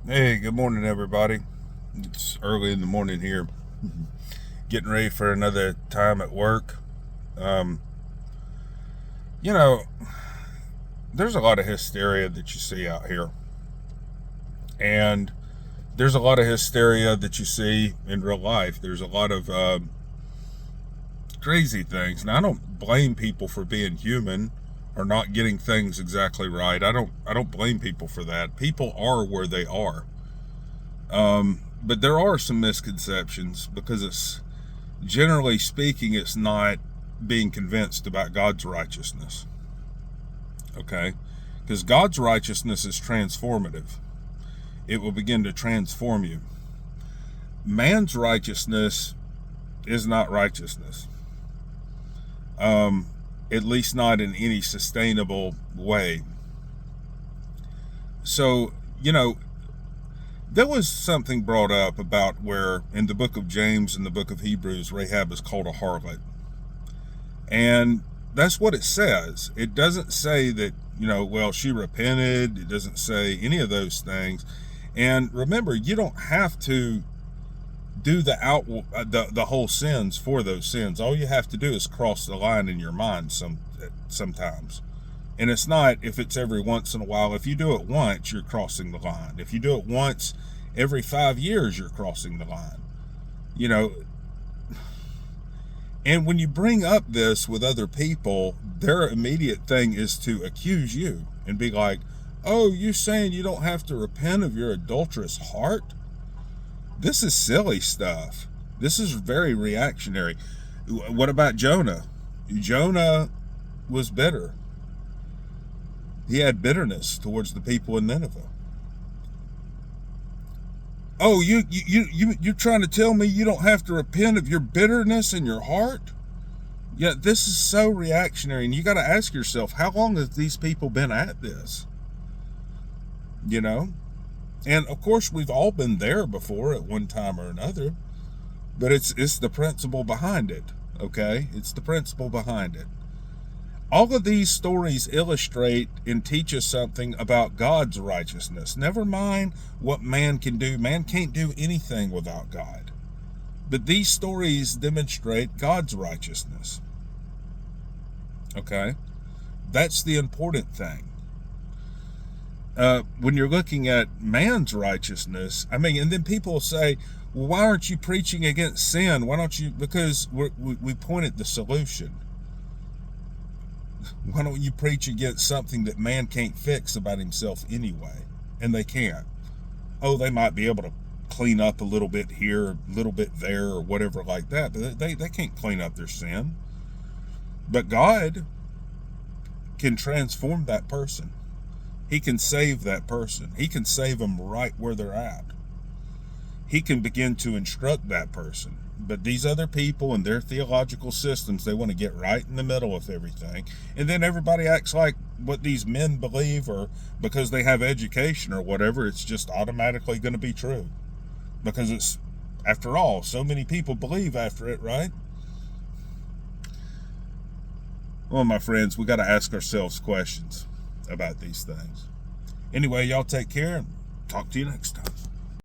Hey, good morning, everybody. It's early in the morning here, getting ready for another time at work. Um, you know, there's a lot of hysteria that you see out here, and there's a lot of hysteria that you see in real life. There's a lot of crazy things. Now, I don't blame people for being human or not getting things exactly right. I don't blame people for that. People are where they are. But there are some misconceptions because it's generally speaking, it's not being convinced about God's righteousness. Okay? Because God's righteousness is transformative, it will begin to transform you. Man's righteousness is not righteousness, at least not in any sustainable way. So, there was something brought up about where in the book of James and the book of Hebrews, Rahab is called a harlot. And that's what it says. It doesn't say that, she repented. It doesn't say any of those things. And remember, you don't have to do the whole sins for those sins. All you have to do is cross the line in your mind sometimes. And it's not if it's every once in a while. If you do it once, you're crossing the line. If you do it once every 5 years, you're crossing the line. And when you bring up this with other people, their immediate thing is to accuse you and be like, oh, you saying you don't have to repent of your adulterous heart? This is silly stuff. This is very reactionary. What about Jonah? Jonah was bitter. He had bitterness towards the people in Nineveh. Oh, you're trying to tell me you don't have to repent of your bitterness in your heart? Yeah, this is so reactionary, and you got to ask yourself, how long have these people been at this? And of course, we've all been there before at one time or another, but it's the principle behind it. Okay, it's the principle behind it. All of these stories illustrate and teach us something about God's righteousness. Never mind what man can do. Man can't do anything without God. But these stories demonstrate God's righteousness. Okay? That's the important thing. When you're looking at man's righteousness, and then people say, well, why aren't you preaching against sin? Why don't you? Because we point at the solution. Why don't you preach against something that man can't fix about himself anyway? And they can't. Oh, they might be able to clean up a little bit here, a little bit there, or whatever like that, but they can't clean up their sin. But God can transform that person. He can save that person. He can save them right where they're at. He can begin to instruct that person. But these other people and their theological systems, they want to get right in the middle of everything. And then everybody acts like what these men believe, or because they have education or whatever, it's just automatically going to be true. Because it's, after all, so many people believe after it, right? Well, my friends, we got to ask ourselves questions about these things. Anyway, y'all take care and talk to you next time.